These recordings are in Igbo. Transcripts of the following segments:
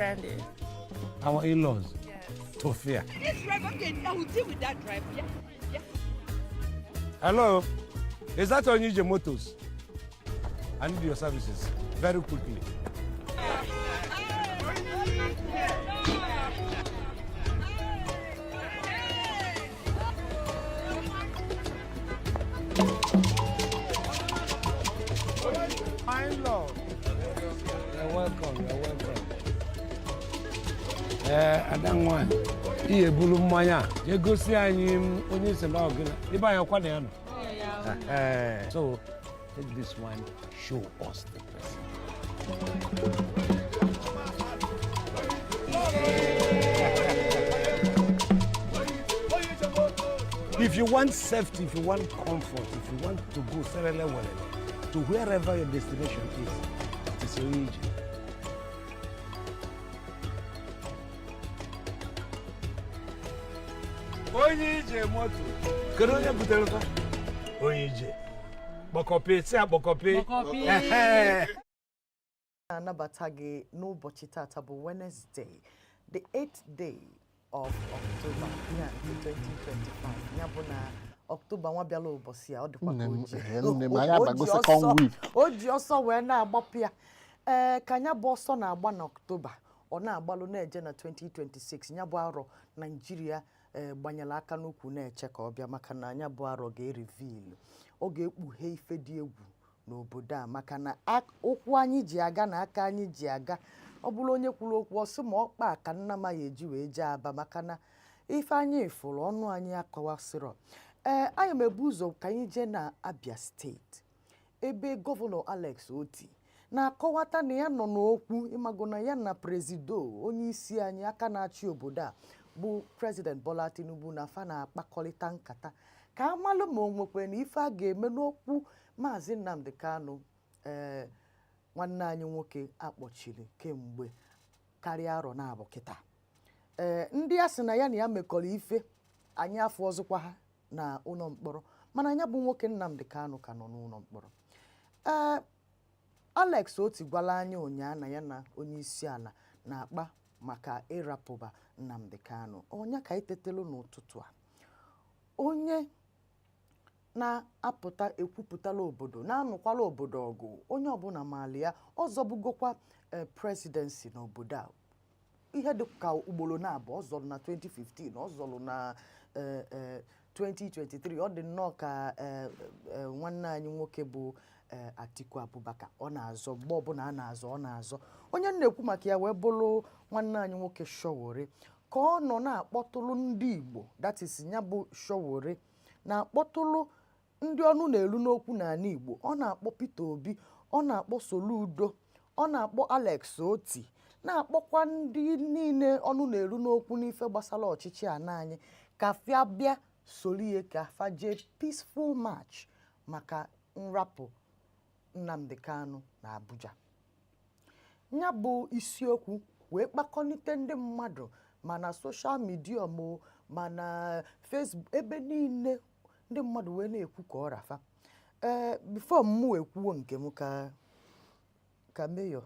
Brandy. Our in-laws. Yes. Tofia. This driver, okay, I will deal with that driver. Yeah. Yeah. Hello? Is that Onije Motors? I need your services very quickly. My love. You're welcome. You're welcome. I don't want. Here, Bulu Maya. You go see him when you say, "You buy your quadrant." So, take this one. Show us the person. If you want safety, if you want comfort, if you want to go to wherever your destination is, it is your agent. Onye moto. Kedu onye butere fa? Onye Bokope, say Bokope. Anabata gị n'ụbọchị tata bụ Wednesday, the 8th day of October, 2025. Ya bụ na October nwa bịala ụbọchị a, ọ dịkwa ka o ji ọsọ wee na-agbapụ ya. Ka anya bụ ọsọ na-agba na October, ọ na-agbalụ na-eje na 2026. Ya bụ arọ Nigeria gbanyela aka n'ukwu na-eche ka ọ bịa maka na anya bụ arọ ga-erivil. Ọ ga-ekpughe ife dị egwu n'obodo a maka na ụkwụ anyị ji aga na aka anyị ji aga. Ọ bụrụ onye kwuru okwu ọsị ma ọkpa ka nna m ya eji wee jee Aba maka na ife anyị fụrụ ọnụ anyị akọwasịrọ. Anyị mebu ụzọ ka anyị jee na Abia steeti ebe gọvanọ Alex Oti na-akọwata na ya nọ n'okwu ịmago na ya na Presido onye isi anyị aka na-achị obodo a bụ President Bola Tinubu na fa na-akpakọrịta nkata ka amalụ ma o nwekwe na ife a ga-eme n'okwu Maazị Nnamdi Kanu nwanne anyị nwoke akpọchiri kemgbe karịa arọ na-abụ kịta. Ndị a sị na ya na ya mekọrọ ife anyị afọ ọzọkwa ha na ụlọ mkpọrọ mana ya bụ nwoke Nnamdi Kanu ka nọ n'ụlọ mkpọrọ. Alex Oti gwala anyị ụnyaa na ya na onye isi ala na-akpa maka ịrapụba Nnamdi Kanu. Onye ka itetelu n'ụtụtụ a onye na-apụta ekwupụtala obodo na-anụkwala obodo ọgụ onye ọbụla maala ya ọzọbugokwa presidency n'obodo a ihe dị ka ugboro na-abụ ọzọrọ na 2015 ọzọrọ na 2023 ọ dị nnọọ ka nwanne anyị nwoke bụ Atiku Abubakar ọ na-azọ mgbe ọbụla a na-azọ ọ na-azọ onye na-ekwu maka ya wee bụrụ nwanne anyị nwoke Sowore ka ọ nọ na-akpọtụrụ ndị Igbo that is ya bụ Sowore na-akpọtụrụ ndị ọnụ na-elu n'okwu n'ala Igbo ọ na-akpọ Peter Obi ọ na-akpọ Soludo ọ na-akpọ Alex Oti na-akpọkwa ndị niile ọnụ na-elu n'okwu n'ife gbasara ọchịchị ana anyị ka fịa bịa solie ka faje peaceful march maka nrapụ Nnamdi Kanu na Abuja. Ya bụ isiokwu wee kpakọnite ndị mmadụ mana social media mana Facebook ebe niile ndị mmadụ wee na-ekwu ka ọ rafa. Before mụ ekwuo nke m ka mayor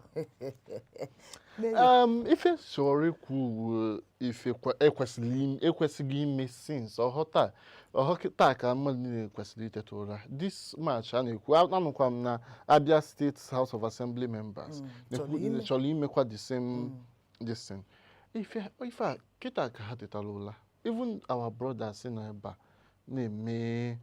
ife Sowore kwu ife ekwesịghị ime since ọhọta ka mmadụ niile kwesịrị iteta ụra. This march a na-ekwu anụkwa m na Abia State House of Assembly members chọrọ imekwa the same this thing. Ife a kịta ka ha tetara ụla. Even our brothers in ebe a na-eme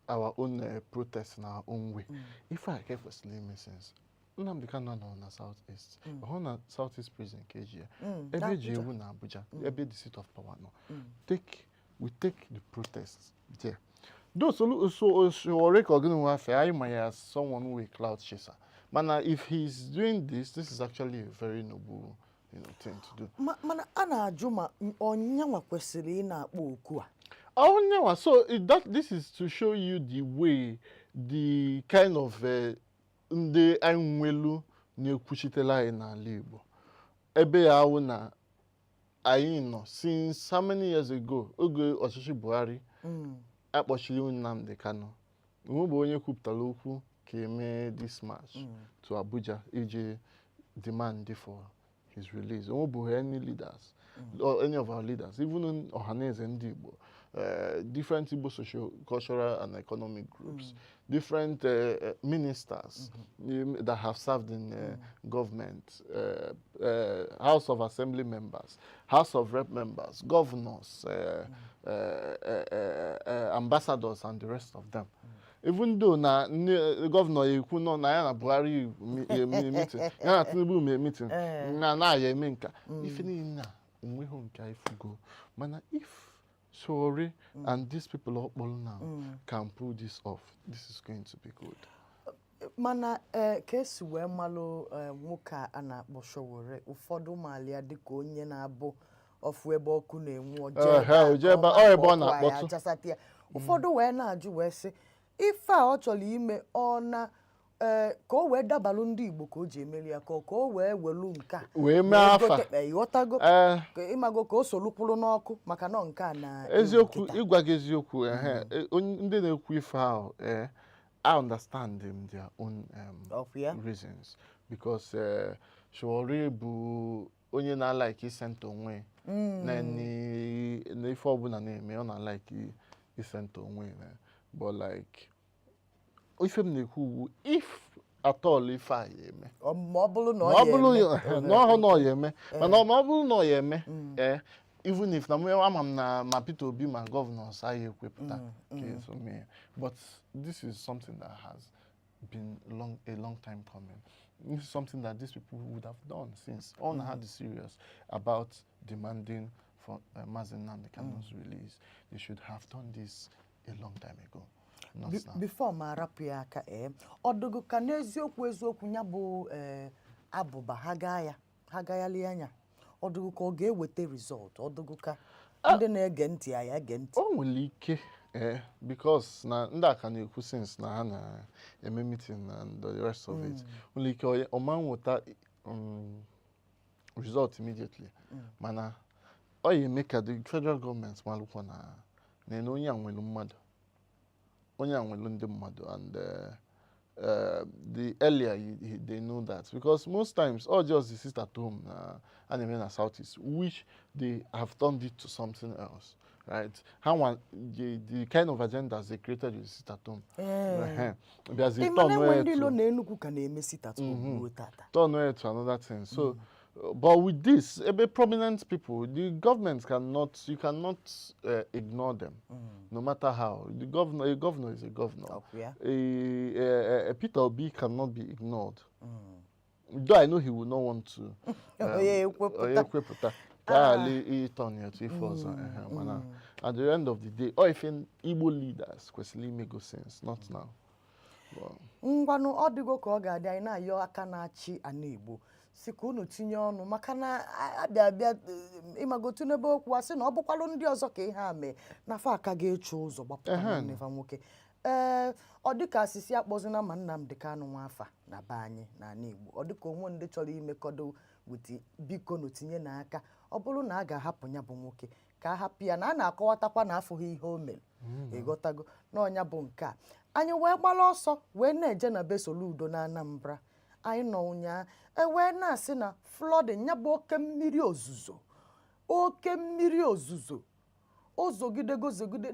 our own protest in our own way. Ife a ka ekwesịrị ime since Nnamdi Kanu nọ na Southeast. Ọ na Southeast prison ka eji ya. Ebe eji ewu na Abuja, ebe the seat of power nọ. We take the protests there. Those Sowore ka ọgụnụ nwa afọ anyị ma ya as someone who a cloud chaser. Mana if he's doing this is actually a very noble thing to do. Mana a na-ajụ ma onyenwa kwesịrị ị na-akpọ oku a. Onyenwa, so this is to show you the way, the kind of ndị anyị nwelu na-ekwuchitela anyị n'ala Igbo. Ebe ya awụ na anyị nọ since how many years ago oge ọchịchị Buhari akpọchiri Nnamdi Kanu. Mụ bụ onye kwupụtara okwu ka eme this march to Abuja iji demand for he's released. Any leaders, or any of our leaders, even in Ohanese and Igbo, different Igbo social, cultural, and economic groups, different ministers that have served in government, House of Assembly members, House of Rep members, governors, ambassadors, and the rest of them. Even though the governor ekwu no na ya na Buhari meeting, ya na Tinubu meeting, na ya eme nka. If na onweho nka ifugo. Mana if Sowore and these people all now can pull this off, this is going to be good. Mana kesi wee malụ nwoke a na-akpọ Sowore ụfọdụ malia dịka onye na-abụ ofu ebe ọkụ na-enwu ọjọọ ụfọdụ wee na-ajụ wee sị ife a ọ chọrọ ime ọ na ka o wee dabalụ ndị Igbo ka o ji emeli ya ka o wee welu nke a wee mee afa ịghọtago ịmago ka o solukwuru n'ọkụ maka na nke a na eziokwu ịgwa gị eziokwu ndị na-ekwu ife ahụ I understand them their own reasons because Sowore bụ onye na-like isent onwe na ife ọbụla na-eme ọ na-like isent onwe but like if m na-ekwu if at all ife a ya eme ma ọ bụrụ na ọ ya eme mana ma ọ bụrụ na ọ ya eme even if ama m na ma Peter Obi ma governors anyị ekwepụta ka mee but this is something that has been a long time coming. This is something that these people would have done since all had the serious about demanding for Mazi Nnamdi Kanu's release. They should have done this a long time ago. Before ma rapụ ya aka ọdụgụ ka n'eziokwu ya bụ abụba ha gaa ya lie anya ọdụgụ ka ọ ga-eweta result ọdụgụ ka ndị na-ege ntị ya ege ntị o nwere ike because na ndị aka na-ekwu since na ha na-eme meeting and the rest of it nwere ike ọma nweta result immediately mana ọ ya eme ka the federal government malụkwa na onye a nwere mmadụ ndị mmadụ and the earlier they know that because most times all just the sit at home and even at Southeast which they have turned it to something else, right? How one the kind of agendas they created with sit at home. Because they turn away to another thing. So but with this, prominent people, the government you cannot ignore them, no matter how. A governor is a governor. A Peter Obi cannot be ignored. Though I know he would not want to. At the end of the day, or if in Igbo leaders, kwesịrị make sense, not now. Ngwanụ ọ dịgo ka ọ ga-adị anyị na-ayọ aka na-achị ana Igbo si ka unu tinye ọnụ maka na abịa ịmagotu n'ebe okwu asị na ọ bụkwalụ ndị ọzọ ka ihe a mee na fa aka ga-echu ụzọ gbapụta nnefa nwoke ọ dịka asịsị akpọzina ma Nnamdi Kanu nwafa na be anyị na ana Igbo ọ dịka onwe ndị chọrọ imekọdo witi biko no tinye n'aka ọ bụrụ na a ga-ahapụ ya bụ nwoke ka a hapụ ya na a na-akọwatakwa na afụghị ihe o mere ịghọtago na ọnya bụ nke a anyị wee gbara ọsọ wee na-eje na be Soludo na Anambra anyị nọ ụnyaa wee na-asị na flooding ya bụ oke mmiri ozuzo ozogide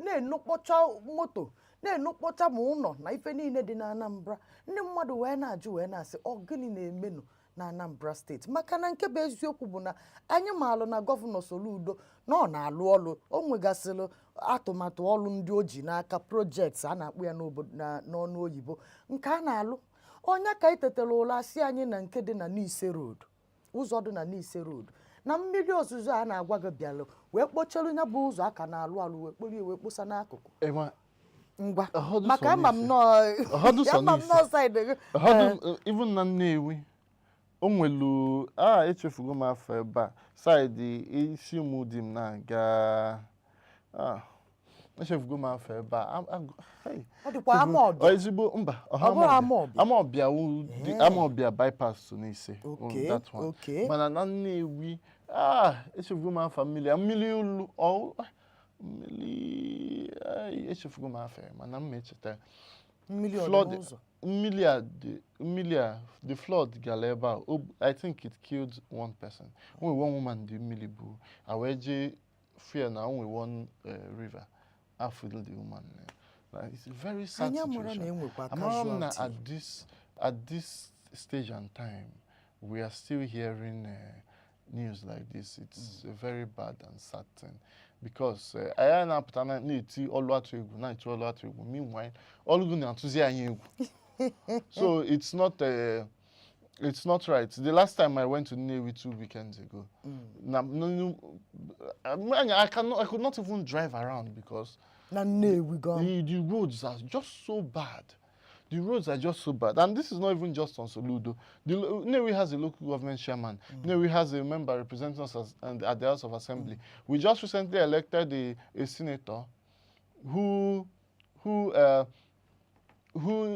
na-enukpọcha moto na-enukpọcha ma ụlọ na ife niile dị na Anambra ndị mmadụ wee na-ajụ wee na-asị ọ gịnị na-emenụ na Anambra steeti maka na nke bụ eziokwu bụ na anyị maalụ na gọvanọ Soludo na ọ na-alụ ọlụ o nwegasịrị atụmatụ ọlụ ndị o ji n'aka projekti a na-akpụ ya n'ọnụ oyibo nke a na-alụ onye ka itetara ụla si anyị na nke dị na Nise Road ụzọ dị na Nise Road na mmiri ozuzo a na-agwa gị bịalụ wee kpochelu ya bụ ụzọ aka na-alụ wee kpori wee kposa n'akụkụ ngwa maka ama m nọ saịdị gị even na Nnewi o nwelu echefugo m afọ ebe a saịdị isi mụ dị m na-aga echefugo m afọ ebe a ọ dịkwa Amaọbịa ezigbo mba Amaọbịa bypass Nise that one mana na Nnewi echefugo m afọ mmiri ulu echefugo m afọ mana m echeta the flood galeba. I think it killed one person. Only one woman the milibu. Aweje fear now only one river. I feel the woman. Like, it's a very sad situation. At this stage and time, we are still hearing news like this. It's a very bad and sad thing. Because I am not meanwhile, all so it's not right. The last time I went to Nnewi 2 weekends ago, I could not even drive around because the roads are just so bad. The roads are just so bad. And this is not even just on Soludo. Nnewi has a local government chairman. Nnewi has a member representing us at the House of Assembly. We just recently elected a senator who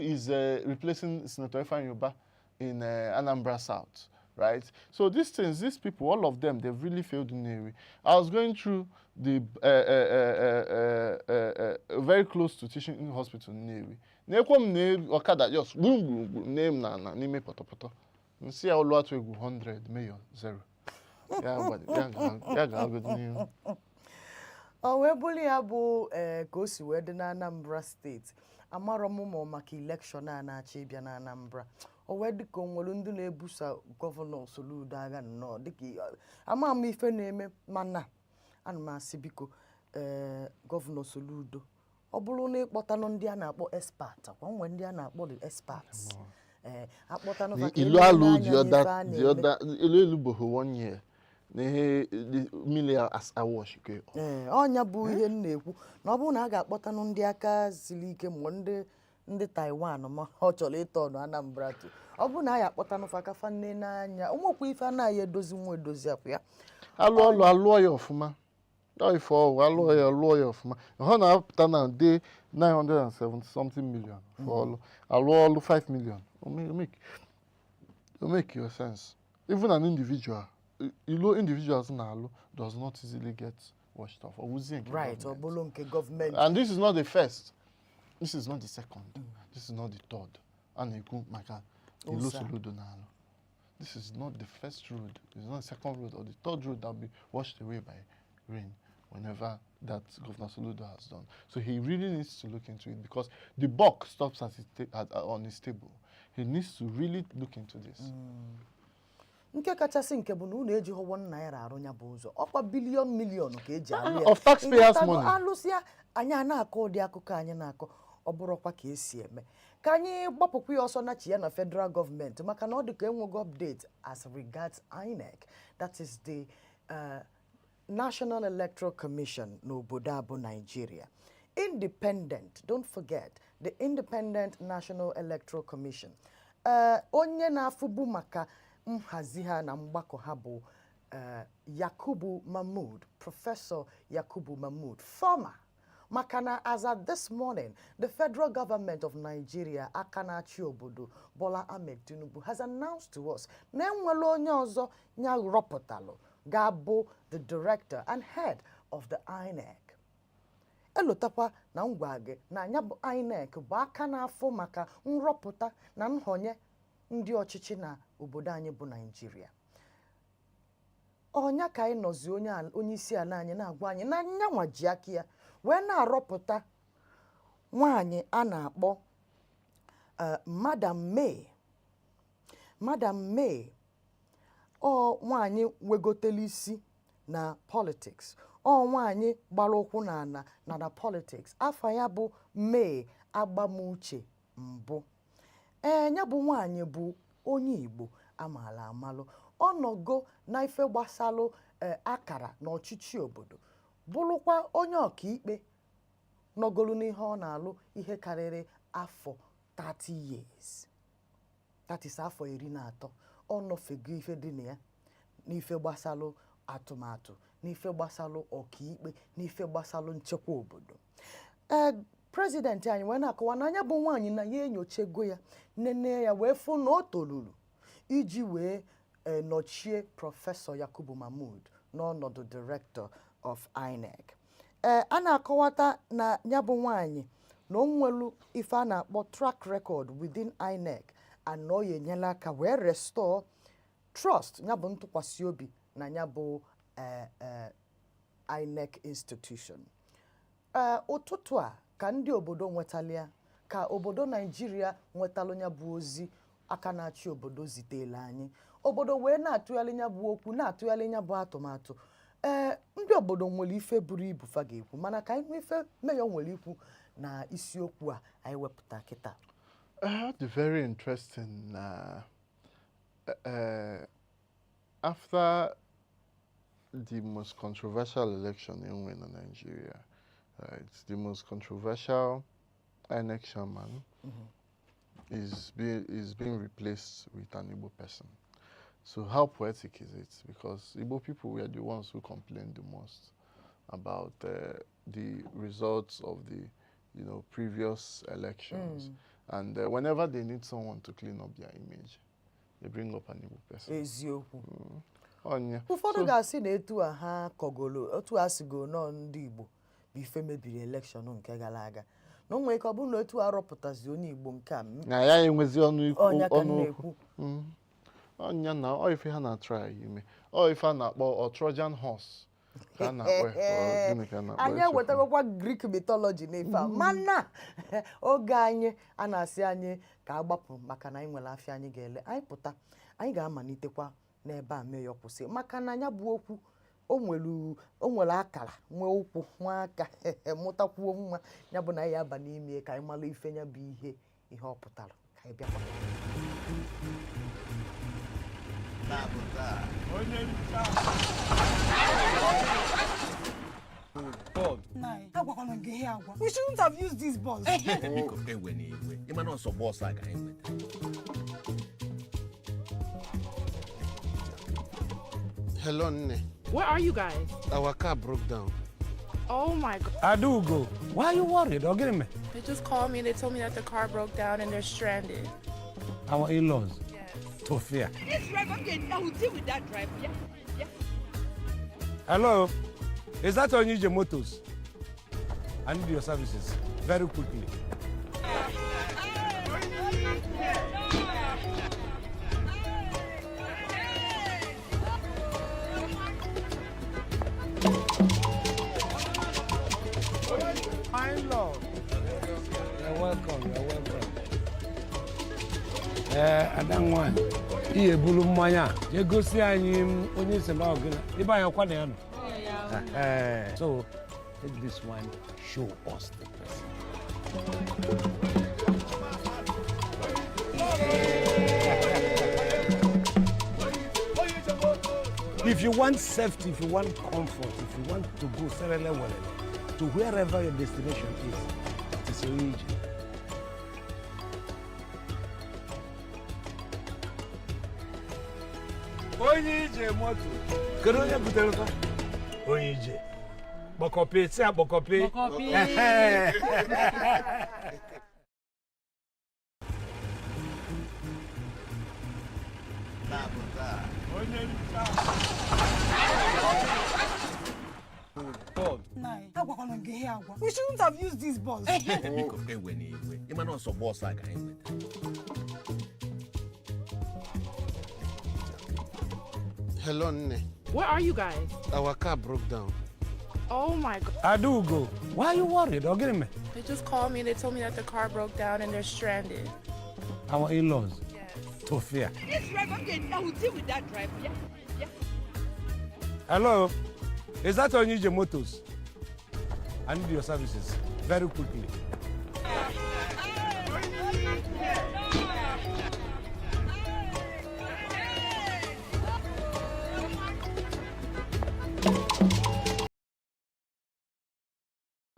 is replacing Senator Ifeanyi Ubah in Anambra South, right? So these people, all of them, they've really failed Nnewi. I was going through the very close to teaching hospital in Nnewi. Okada just name na nime potopoto. See how lot we 100 million 0. Yeah, good news. We bully abu go si we dị na Anambra State. Amara mo maka election na achibia na Anambra. O we dị ka onwere ndị na-ebusa governor Soludo agha no dịka ama m ife na-eme mana ana m asị biko governor Soludo ọ bụrụ na ịkpọtanụ ndị a na-akpọ expert akwa nwe ndị a na-akpọ the experts akpọtanụ fa ilu alu the other ilu bo 1 year na million as awash ke onya bụ ihe m na-ekwu na ọ bụrụ na a ga-akpọtanụ ndị aka siri ike ma ndị Taiwan ma ọ chọrọ ịtọ ọnụ Anambra to ọ bụrụ na a ga-akpọtanụ fa aka fa nne n'anya ụmụkwa ife anaghị edozi nwa edozi akwa ya alụ ya ọfụma. If lawyer of my now day 970 something million for all 5 million. It'll make your sense. Even an individual, individuals now does not easily get washed off. Right, or government. And this is not the first. This is not the second. This is not the third. And this is not the first road. It's not the second road or the third road that will be washed away by rain whenever that Governor Soludo has done. So he really needs to look into it because the buck stops on his table. He needs to really look into this. Nke kachasị nke bụ na unu eji ho 1 naira arunya bụ ụzọ. Ọkwa million ka eji arụ ya. Of taxpayers' money. Alụsịa anyị na-akọ ụdị akụkọ anyị na-akọ ọ bụrụkwa ka esi eme. Ka anyị gbapụkwa ya ọsọ na chi ya na federal government maka na ọ dị ka enwego update as regards INEC. That is the National Electoral Commission n'obodo abụ Nigeria. Independent, don't forget, the Independent National Electoral Commission. Onye na-afụbu maka nhazi ha na mgbakọ ha bụ Yakubu Mahmood, Professor Yakubu Mahmood, former. Makana, as at this morning, the federal government of Nigeria, Akanachi Obodo, Bola Ahmed Tinubu, has announced to us, Nenwelo onye ọzọ nya rọpụtalụ Gabo, the director and head of the INEC. Elotakwa na ngwage na anya bụ INEC bụ aka n'afọ maka nrọpụta na nhonye ndị ọchịchị na obodo anyị bụ Nigeria. Onya ka anyị nọzi onye isi ala anyị na-agwa anyị na nyanwa ji aka ya wee na-arọpụta nwaanyị a na-akpọ Madam May. Ọ nwaanyị wegotelu isi na politics. Ọ nwaanyị gbara ụkwụ na politics. Afa ya bụ May Agbamuche mbụ. Ya bụ nwaanyị bụ onye Igbo amaala amalụ. Ọ nọgo na ife gbasalụ akara na ọchịchị obodo. Bụrụkwa onye ọkaikpe nọgolu n'ihe ọ na-alụ ihe karịrị afọ 30 years. That is afọ 13. Ọ nọfego ife dị na ya n'ife gbasalụ atụmatụ n'ife gbasalụ ọkaikpe n'ife gbasalụ nchekwa obodo. President anyị wee na-akọwa na anya bụ nwaanyị na ya enyochego ya nene ya wee fụ na o toluru iji wee nọchie Prọfesọ Yakubu Mahmood n'ọnọdụ Director of INEC. A na-akọwata na ya bụ nwaanyị na onwelu ife a na-akpọ track record within INEC and na oye nyela aka wee restore trust nya bụ ntụkwasị obi na nya bụ INEC institution. Ụtụtụ a ka ndị obodo nwetalia ka obodo Nigeria nwetalu nya bụ ozi aka na-achị obodo zitela anyị obodo wee na-atụgharị nya bụ okwu na-atụgharị nya bụ atụmatụ ndị obodo nwere ife buru ibu fa ga-ekwu mana ka anyị ife meyo nwere ikwu na isiokwu a anyị wepụta kịta. The very interesting after the most controversial election in Nigeria, right? The most controversial INEC chairman is being replaced with an Igbo person. So how poetic is it? Because Igbo people were the ones who complained the most about the results of the previous elections. And whenever they need someone to clean up their image, they bring up an Igbo person. Eziokwu. Ụfọdụ ga-asị na etu a ha kọgolo otu a sigo nọ ndị Igbo bụ ife mebiri election nke gara aga. Na onwe ka ọ bụ na otu a rọpụtazi onye Igbo nke a. Na ya enwezi ọnụ okwu. Onya na o ife ha na try ime. O ife a na-akpọ Trojan horse. Ka na-akpọ gịnị ka na-akpọ. Anyị ewetagokwa Greek mythology n'ife a. Mana oge anyị a na-asị anyị ka agbapụ maka na anyị nwere afịa anyị ga-ele. Anyị pụta anyị ga-amalitekwa n'ebe a mee ya kwụsị maka na anya bụ okwu o nwere akara nwee ụkwụ nwa aka mụtakwuo nwa ya bụ na ya aba n'ime ka anyị malụ ife ya bụ ihe ọ pụtara ka anyị bịakwa. We shouldn't have used these balls. Hello, Nne. Where are you guys? Our car broke down. Oh my God. Adugo, why are you worried? Or get me? They just called me and they told me that the car broke down and they're stranded. Our in-laws? Yes. Tofia. This driver I will deal with that driver. Yeah. Hello? Is that Onije Motors? I need your services very quickly. My lord. You're welcome. Adangwa. Iye bulu mmanya. Je gosi anyị onye isi na ogina. Iba ya kwa na ya no. So take this one, show us the person. If you want safety, if you want comfort, if you want to go to wherever your destination is, it is your agent. Onye moto. Kedu onye butere fa? Onye Bokopi, say Bokopi. We shouldn't have used these balls. Hello, Nne. Where are you guys? Our car broke down. Oh my God. Adugo, why are you worried? Or get me? They just called me and they told me that the car broke down and they're stranded. Our in-laws? Yes. Tofia. This driver I will deal with that driver. Yeah. Hello? Is that Onije Motors? I need your services very quickly.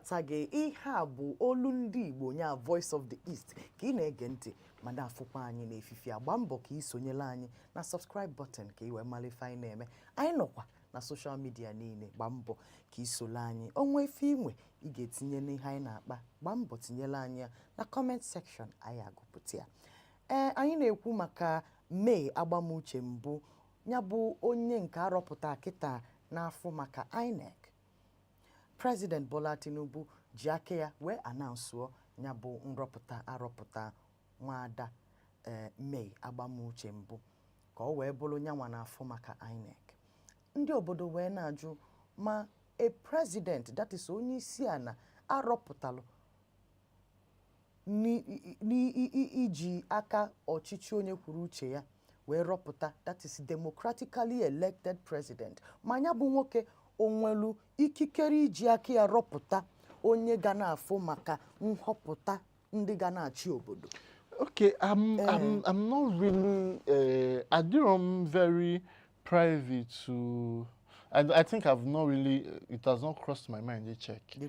Tage ihe a bụ olu ndị Igbo nya Voice of the East ka ị na-ege ntị ma na-afụkwa anyị n'efifi agba mbọ ka ị sonyela anyị na subscribe button ka ị wee mara ife anyị na-eme anyị nọkwa na social media niile gba mbọ ka ị solo anyị onwe ife inwe ị ga-etinye n'ihe anyị na-akpa gba mbọ tinyela anyị ya na comment section anyị agụpụta ya. Anyị na-ekwu maka May agbamuche mbụ ya bụ onye nke arọpụta kịta n'afọ maka INEC. President Bola Tinubu ji aka ya wee announce nya bụ nrọpụta arọpụta nwaada May Agbamuche mbụ ka ọ wee bụrụ nyanwa n'afọ maka INEC. Ndị obodo wee na-ajụ ma a president, that is onye isi ala arọpụtalụ iji aka ọchịchị onye kwuru uche ya wee rọpụta, that is democratically elected president, ma nya bụ nwoke onwelu ikikere iji aka ya rọpụta onye ga na-afụ maka nhọpụta ndị ga na-achị obodo. Okay, I'm not really I'm very privy to. I think I've not really. It has not crossed my mind. They check the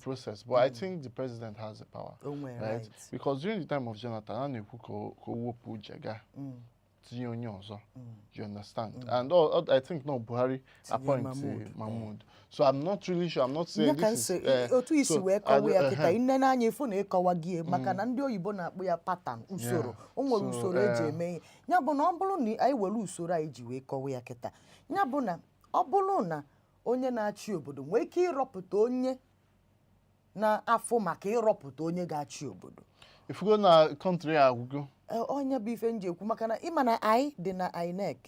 process. But I think the president has the power, right? Because during the time of Jonathan, you understand? And I think no Buhari appointed Mahmoud. So I'm not really sure. I'm not saying this is. Otu isi wee kọwa ya kịta nne na-anya ifu na ịkọwa gị maka na ndị oyibo na-akpọ ya pattern usoro. O nwere usoro eji eme ihe. Ya bụ na ọ bụrụ na anyị were usoro anyị ji wee kọwa ya kịta. Ya bụ na ọ bụrụ na onye na-achị obodo nwee ike ịrọpụta onye na-afụ maka ịrọpụta onye ga-achị obodo. If you go na country agwụgo. Onye bụ ife nji ekwu maka na ịma na anyị dị na INEC.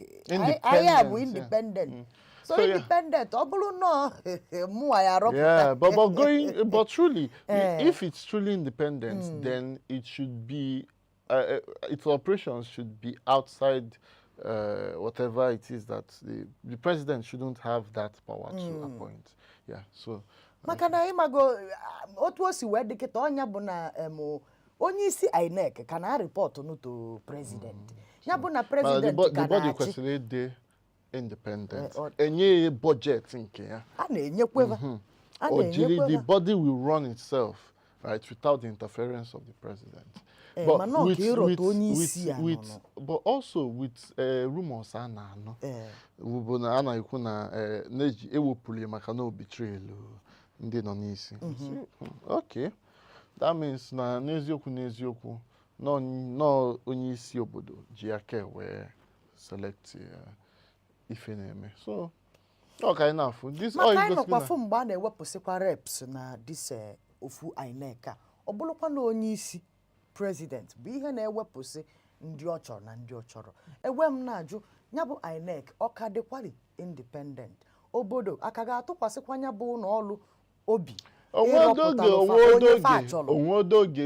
Anyị bụ independent. So independent, ọ bụrụ na mụwa ya rọpụta. Yeah, but truly, if it's truly independent, then it should be, its operations should be outside whatever it is that the president shouldn't have that power to appoint. Yeah, so. Maka na ịmago otu o si wee dịkịta ọnya bụ na onye isi INEC ka na report to president. Ya bụ na president ka na-achị. The body kwesịrị ịdị independent. Enye budget nke ya. A na-enyekweva. The body will run itself, right, without the interference of the president. But also with rumors na-ekwu na neji ewepụrụ maka na betrayal ndị nọ n'isi. Okay. That means na n'eziokwu no onye isi obodo ji aka wee select ife na-eme. So okay enough. This all is just maka mgbe a na-ewepụsịkwa reps na this ofu INEC a ọ bụrụkwa na onye isi president bụ ihe na-ewepụsị ndị ọ chọrọ na ndị ọ chọrọ. Ewe m na-ajụ nya bụ INEC ọ ka dịkwari independent. Obodo aka ga-atụkwasịkwa nya bụ ụlọ ọrụ obi. Onwedoge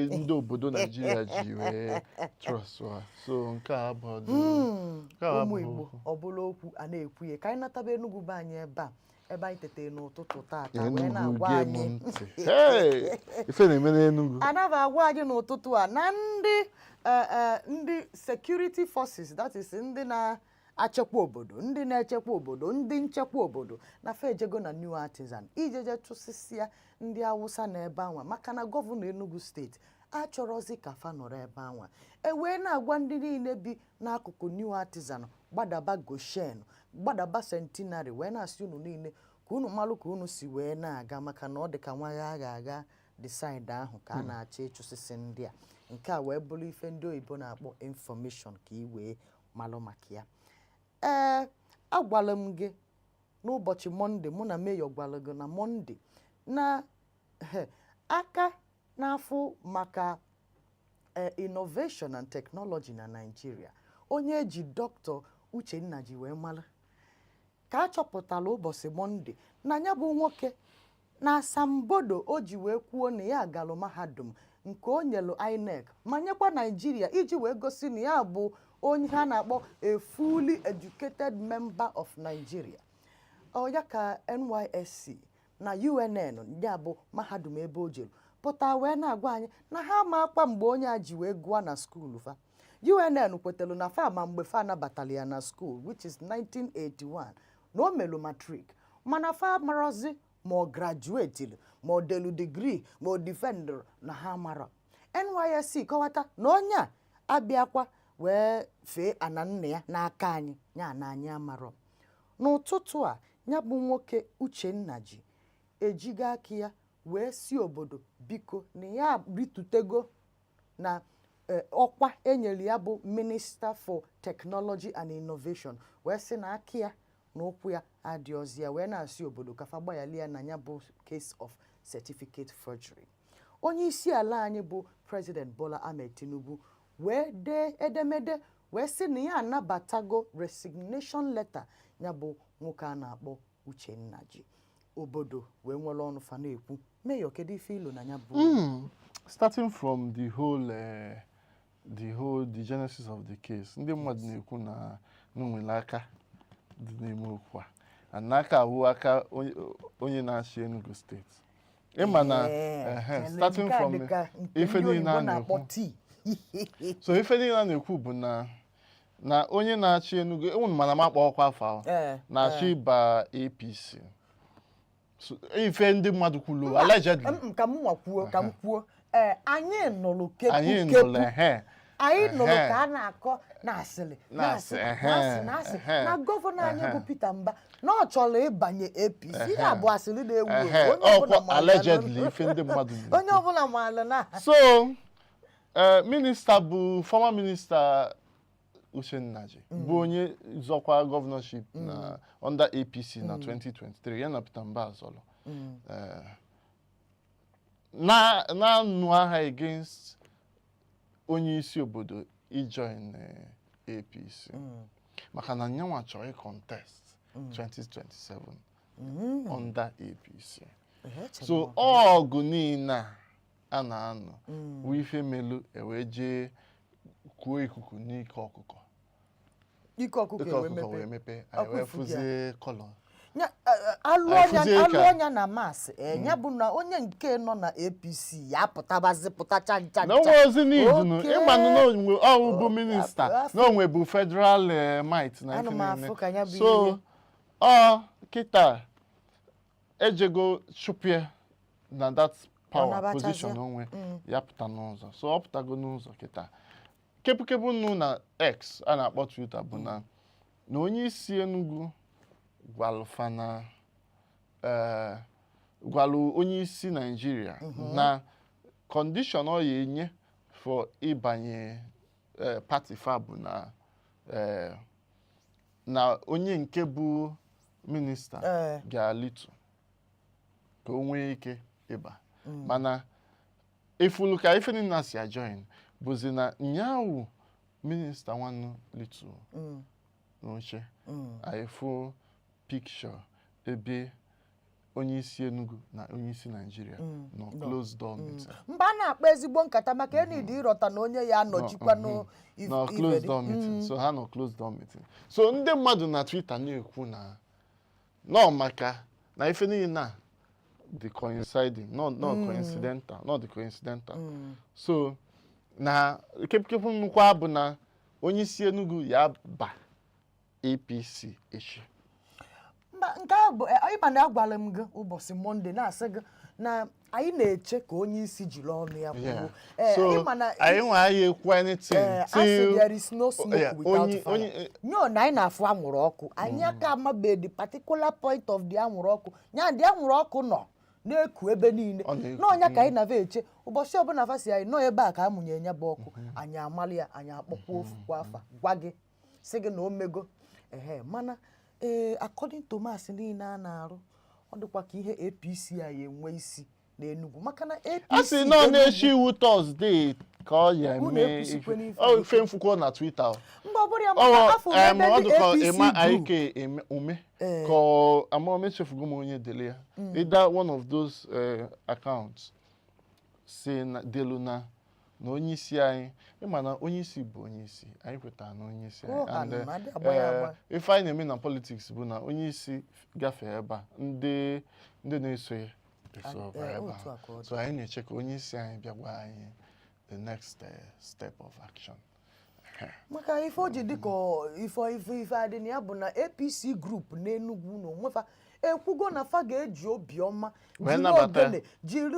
ndị obodo Nigeria ji wee trust wa. So nke a bụ ụmụ Igbo ọ bụla okwu a na-ekwu ya ka anyị nataba Enugu be anyị ebe anyị tetee n'ụtụtụ taata wee na-agwa anyị ife na-eme n'Enugu. Anaba agwa anyị n'ụtụtụ a na ndị security forces, that is ndị na-achekwa obodo, ndị na-echekwa obodo, ndị nchekwa obodo na fejego na New Artisan ijeje chụsịsịa ndị Awụsa na ebe anwa maka na gọvanọ Enugu steeti achọrọzi ka fa nọrọ ebe anwa. Wee na-agwa ndị niile bi n'akụkụ New Artisan gbadaba Goshen, gbadaba Centenary, wee na-asị unu niile ka unu malụ ka unu si wee na-aga maka na ọ dị ka nwa ya ga-aga decide ahụ ka a na-achọ ịchụsịsị ndị a. Nke a wee bụrụ ife ndị oyibo na-akpọ information ka ị wee malụ maka ya. Agwala m gị n'ụbọchị Mọnde, mụ na Mayor gwara gị na Mọnde na aka n'afọ maka innovation and technology na Nigeria, onye eji Dr. Uchenna ji wee mara ka a chọpụtara ụbọchị Mọnde na ya bụ nwoke na asambodo o ji wee kwuo na ya galụ mahadum nke o nyelu INEC ma nyekwa Nigeria iji wee gosi na ya bụ onye ha na-akpọ a fully educated member of Nigeria. Ya ka NYSC na UNN ya bụ mahadum ebe o jelu pụta wee na-agwa anyị na ha ma akpa mgbe onye a ji wee gụọ na skuulu fa. UNN kwetelu na fa ma mgbe fa nabatara ya na skuul, which is 1981, na o melu matrik, mana fa marozi ma ọ graduate ma ọ delu degree ma ọ defender na ha mara. NYSC kọwata na onye a abịakwa wee fee ana nna ya n'aka anyị ya na anyị amarọ. N'ụtụtụ a ya bụ nwoke Uchenna ji ejiga aka ya wee si obodo biko na ya ritutego na ọkwa enyere ya bụ Minister for Technology and Innovation, wee sị na aka ya na ụkwụ ya adịọzi ya, wee na-asị obodo ka fa gbayali ya na ya bụ case of certificate forgery. onye isi ala anyị bụ President Bola Ahmed Tinubu wee dee edemede wee sị na ya anabatago resignation letter ya bụ nwoke a na-akpọ Uchenna ji obodo wee nwere ọnụ fa na-ekwu Mayor kedu ife ilu na ya bụ starting from the genesis of the case ndị mmadụ na-ekwu na nwere aka dị n'ime okwu a n'aka ahụ aka onye na-achị Enugu steeti ịma na starting from ife niile a na-ekwu so ife niile a na-ekwu bụ na onye na-achị Enugu enwere mana m akpọ ọkwa afọ ahụ na-achị ịba APC ife ndị mmadụ kwuru allegedly ka m kwuo anyị nụrụ kepu anyị nụrụ ka a na-akọ na-asị na gọvanọ anyị bụ Peter Mba na ọ chọrọ ịbanye APC ya bụ asịrị na-ewu allegedly ife ndị mmadụ onye ọbụla maara na so minista bụ former minister Uchenna ji bụ onye zọkwa governorship na under APC na 2023 ya na Peter Mba azọrọ na-anụ agha against onye isi obodo ijoin APC maka na nyanwa chọrọ contest 2027 under APC so ọgụ niile a na-anụ bụ ife melu ewee jee kuo ikuku n'ike ọkụkọ wee mepe wee fụzie kọlọ alụ ọnya na masị ya bụ na onye nke nọ na APC ya pụtabazi pụtacha ncha ozi n'idunu ịmanụ na onwe ọrụ bụ minista na onwe bụ federal might na ife so kịta ejego chụpịa na that power position onwe ya pụta n'ụzọ so ọ pụtago n'ụzọ kịta kepukepu nnu na X a na-akpọ Twitter bụ na onye isi Enugu gwalụ onye isi Nigeria na condition ọ ya enye for ịbanye party fa bụ na onye nke bụ minista ga-alitu ka o nwee ike ịba mana ifulu ka ife niile si ajoin bụzi na nyawu minista nwanne litu n'oche aifu picture ebe onye isi Enugu na onye isi Nigeria nọ closed door meeting mba na-akpa ezigbo nkata maka enidi ịrọta na onye ya anọchikwa no closed door meeting so ha nọ closed door meeting so ndị mmadụ na Twitter na-ekwu na nọ maka na ife niile na the coinciding not coincidental so na kepu nnukwu bụ na onye isi Enugu ya ba APC echi nke a bụ ịma na agwala m gị ụbọchị Mọnde na-asị gị na anyị na-eche ka onye isi jiri ọnụ ya kwuo anyị nwe anyị ekwu anything till there is no smoke without fire nyo na anyị na-afụ anwụrụ ọkụ anyị aka amabe the particular point of the anwụrụ ọkụ nya ndị anwụrụ ọkụ nọ na-eku ebe niile n'ọnya ka anyị na-ava eche ụbọchị ọbụla fasi anyị nọ ebe a ka amụnye nya bụ ọkụ anyị amalị ya anyị akpọkwa ofu kwa afa gwa gị sị gị na o mego mana according to maasị niile a na-arụ ọ dịkwa ka ihe APC anyị enwe isi n'Enugu maka na APC a sị nọ na-eshi iwu Thursday ka ọ ya eme ife mfukọ na Twitter mba ọ bụrụ ya maka afọ ebe ndị APC ume ka amamechefugo m onye dele ya either one of those accounts si na delu na onye isi anyị ịma na onye isi bụ onye isi anyị kwetara na onye isi anyị and ife anyị na-eme na politics bụ na onye isi gafee ebe a ndị na-eso ya eso ebe a so anyị na-eche ka onye isi anyị bịa gwa anyị the next step of action maka ife o ji dịka ife adị na ya bụ na APC group n'Enugu na onwefa ekwugo na fa ga-eji obiọma jiri ogene jiri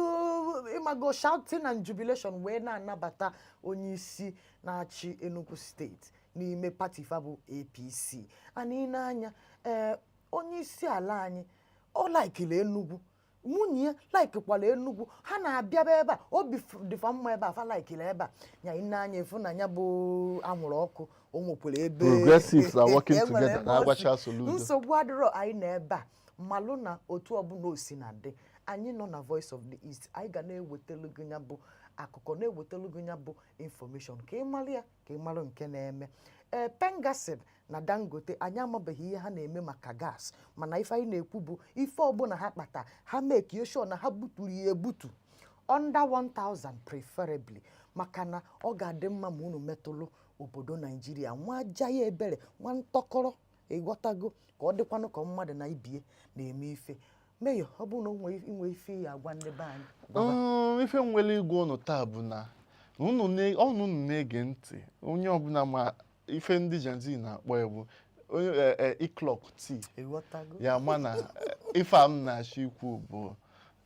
ịmago shouting and jubilation wee na-anabata onye isi na-achị Enugu steeti n'ime pati fa bụ APC anyị n'anya onye isi ala anyị ọ laikile Enugu nwunye ya laikikwala Enugu ha na-abịa ebe a obi dịfa mma ebe a fa laikile ebe a nya n'anya efu na ya bụ anwụrụ ọkụ o nwekwara ebe progressives are working together na agbacha Soludo nsogbu adịrọ anyị na ebe a malụ na otu ọbụla o si na dị anyị nọ na Voice of the East anyị ga na-ewetelu gị nya bụ akụkọ na-ewetelu gị nya bụ information ka ị mara ya ka ị mara nke na-eme Pengasịl na Dangote anyị amabeghị ihe ha na-eme maka gas mana ife anyị na-ekwu bụ ife ọbụla ha kpata ha make sure na ha buturu ya ebutu under 1000 preferably maka na ọ ga-adị mma ma unu metụlụ obodo Naijiria nwa aja ya ebere nwa ntọkọrọ ịghọtago ka ọ dịkwanụ ka mmadụ na ibie na-eme ife Mayor ọ bụ na inwe ife ya agwa ndị be anyị ife nwere igwe ụnụ taa bụ na unu na-ege ntị onye ọbụla ma ife ndị Gen Z na-akpọ egwu o'clock tea ya ma na ife a m na-achọ ikwu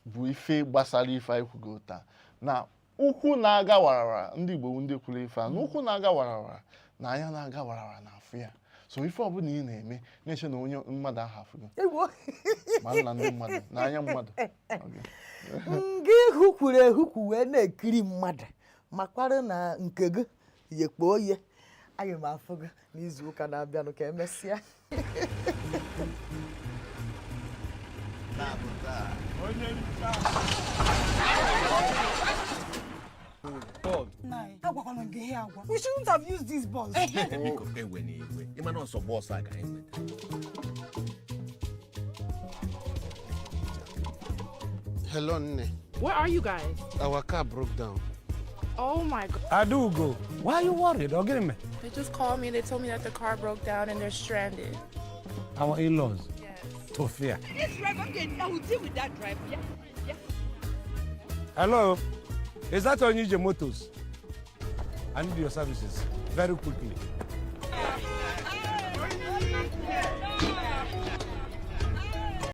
bụ ife gbasara ife anyị kwugo taa na ukwu na-aga warara ndị Igbo ndị kwuru ife a na ukwu na-aga warara na anya na-aga warara na afọ ya so ife ọbụla ị na-eme na-eche na onye mmadụ ahụ afụgo ma nna ndị mmadụ na anya mmadụ gị hụkwuru ehukwu wee na-ekiri mmadụ makwara na nke gị yekpo oye anyị m afụ gị n'izu ụka na-abịanụ ka emesịa We shouldn't have used these balls. Hello, Nne. Where are you guys? Our car broke down. Oh my God. Adugo, why are you worried? Me. They just called me. They told me that the car broke down and they're stranded. Our in-laws. Yes. Tofia. This driver can now deal with that driver. Yeah. Yeah. Hello? Is that Onije Motors? I need your services very quickly.